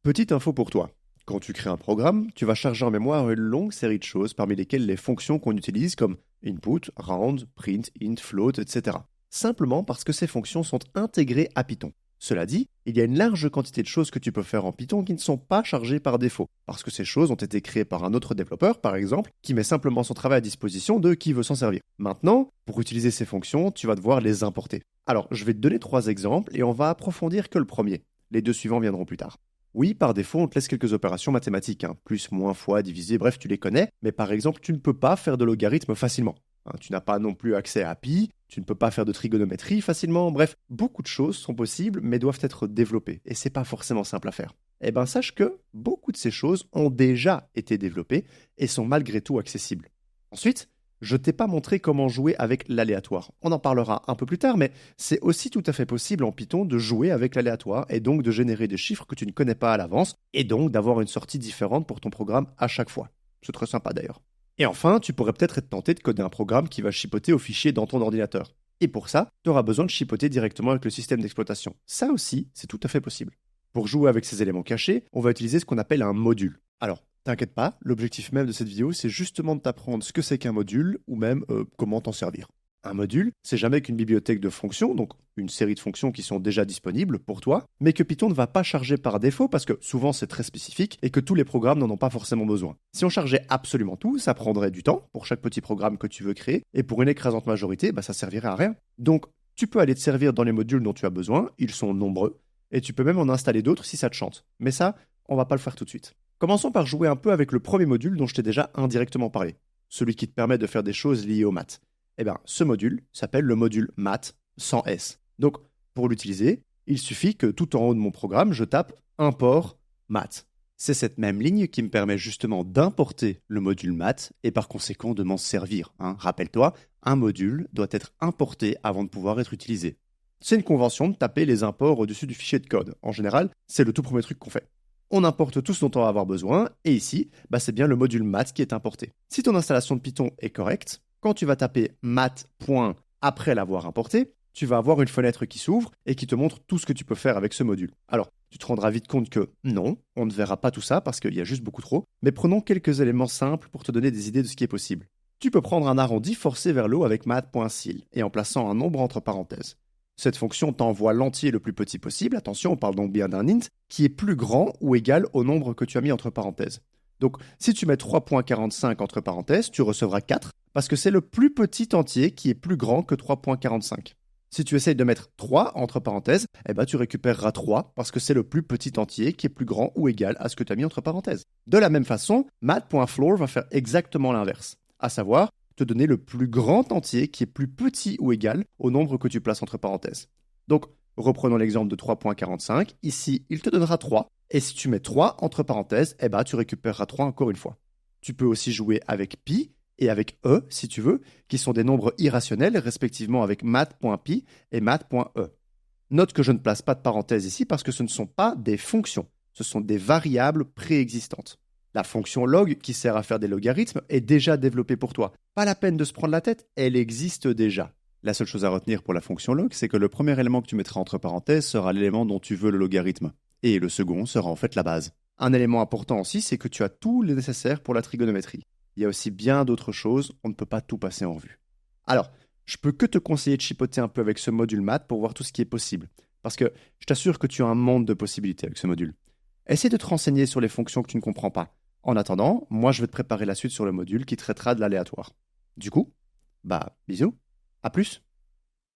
Petite info pour toi. Quand tu crées un programme, tu vas charger en mémoire une longue série de choses parmi lesquelles les fonctions qu'on utilise comme input, round, print, int, float, etc. Simplement parce que ces fonctions sont intégrées à Python. Cela dit, il y a une large quantité de choses que tu peux faire en Python qui ne sont pas chargées par défaut, parce que ces choses ont été créées par un autre développeur, par exemple, qui met simplement son travail à disposition de qui veut s'en servir. Maintenant, pour utiliser ces fonctions, tu vas devoir les importer. Alors, je vais te donner 3 exemples et on va approfondir que le premier. Les 2 suivants viendront plus tard. Oui, par défaut, on te laisse quelques opérations mathématiques, plus, moins, fois, diviser, bref, tu les connais, mais par exemple, tu ne peux pas faire de logarithme facilement. Tu n'as pas non plus accès à pi, tu ne peux pas faire de trigonométrie facilement, bref, beaucoup de choses sont possibles, mais doivent être développées, et c'est pas forcément simple à faire. Eh ben, sache que beaucoup de ces choses ont déjà été développées et sont malgré tout accessibles. Ensuite, je t'ai pas montré comment jouer avec l'aléatoire. On en parlera un peu plus tard, mais c'est aussi tout à fait possible en Python de jouer avec l'aléatoire et donc de générer des chiffres que tu ne connais pas à l'avance et donc d'avoir une sortie différente pour ton programme à chaque fois. C'est très sympa d'ailleurs. Et enfin, tu pourrais peut-être être tenté de coder un programme qui va chipoter aux fichiers dans ton ordinateur. Et pour ça, tu auras besoin de chipoter directement avec le système d'exploitation. Ça aussi, c'est tout à fait possible. Pour jouer avec ces éléments cachés, on va utiliser ce qu'on appelle un module. Alors, t'inquiète pas, l'objectif même de cette vidéo, c'est justement de t'apprendre ce que c'est qu'un module, ou même comment t'en servir. Un module, c'est jamais qu'une bibliothèque de fonctions, donc une série de fonctions qui sont déjà disponibles pour toi, mais que Python ne va pas charger par défaut parce que souvent c'est très spécifique et que tous les programmes n'en ont pas forcément besoin. Si on chargeait absolument tout, ça prendrait du temps pour chaque petit programme que tu veux créer, et pour une écrasante majorité, ça servirait à rien. Donc, tu peux aller te servir dans les modules dont tu as besoin, ils sont nombreux, et tu peux même en installer d'autres si ça te chante. Mais ça, on va pas le faire tout de suite. Commençons par jouer un peu avec le premier module dont je t'ai déjà indirectement parlé, celui qui te permet de faire des choses liées aux maths. Eh bien, ce module s'appelle le module math sans S. Donc, pour l'utiliser, il suffit que tout en haut de mon programme, je tape import math. C'est cette même ligne qui me permet justement d'importer le module math et par conséquent de m'en servir. Rappelle-toi, un module doit être importé avant de pouvoir être utilisé. C'est une convention de taper les imports au-dessus du fichier de code. En général, c'est le tout premier truc qu'on fait. On importe tout ce dont on va avoir besoin, et ici, c'est bien le module math qui est importé. Si ton installation de Python est correcte, quand tu vas taper math. Après l'avoir importé, tu vas avoir une fenêtre qui s'ouvre et qui te montre tout ce que tu peux faire avec ce module. Alors, tu te rendras vite compte que non, on ne verra pas tout ça parce qu'il y a juste beaucoup trop, mais prenons quelques éléments simples pour te donner des idées de ce qui est possible. Tu peux prendre un arrondi forcé vers le haut avec math.ceil et en plaçant un nombre entre parenthèses. Cette fonction t'envoie l'entier le plus petit possible, attention, on parle donc bien d'un int, qui est plus grand ou égal au nombre que tu as mis entre parenthèses. Donc, si tu mets 3.45 entre parenthèses, tu recevras 4, parce que c'est le plus petit entier qui est plus grand que 3.45. Si tu essayes de mettre 3 entre parenthèses, tu récupéreras 3, parce que c'est le plus petit entier qui est plus grand ou égal à ce que tu as mis entre parenthèses. De la même façon, math.floor va faire exactement l'inverse, à savoir te donner le plus grand entier qui est plus petit ou égal au nombre que tu places entre parenthèses. Donc, reprenons l'exemple de 3.45. Ici, il te donnera 3. Et si tu mets 3 entre parenthèses, tu récupéreras 3 encore une fois. Tu peux aussi jouer avec pi et avec e, si tu veux, qui sont des nombres irrationnels, respectivement avec math.pi et math.e. Note que je ne place pas de parenthèses ici parce que ce ne sont pas des fonctions, ce sont des variables préexistantes. La fonction log, qui sert à faire des logarithmes, est déjà développée pour toi. Pas la peine de se prendre la tête, elle existe déjà. La seule chose à retenir pour la fonction log, c'est que le premier élément que tu mettras entre parenthèses sera l'élément dont tu veux le logarithme. Et le second sera en fait la base. Un élément important aussi, c'est que tu as tout le nécessaire pour la trigonométrie. Il y a aussi bien d'autres choses, on ne peut pas tout passer en revue. Alors, je peux que te conseiller de chipoter un peu avec ce module math pour voir tout ce qui est possible. Parce que je t'assure que tu as un monde de possibilités avec ce module. Essaie de te renseigner sur les fonctions que tu ne comprends pas. En attendant, moi je vais te préparer la suite sur le module qui traitera de l'aléatoire. Du coup, bisous, à plus.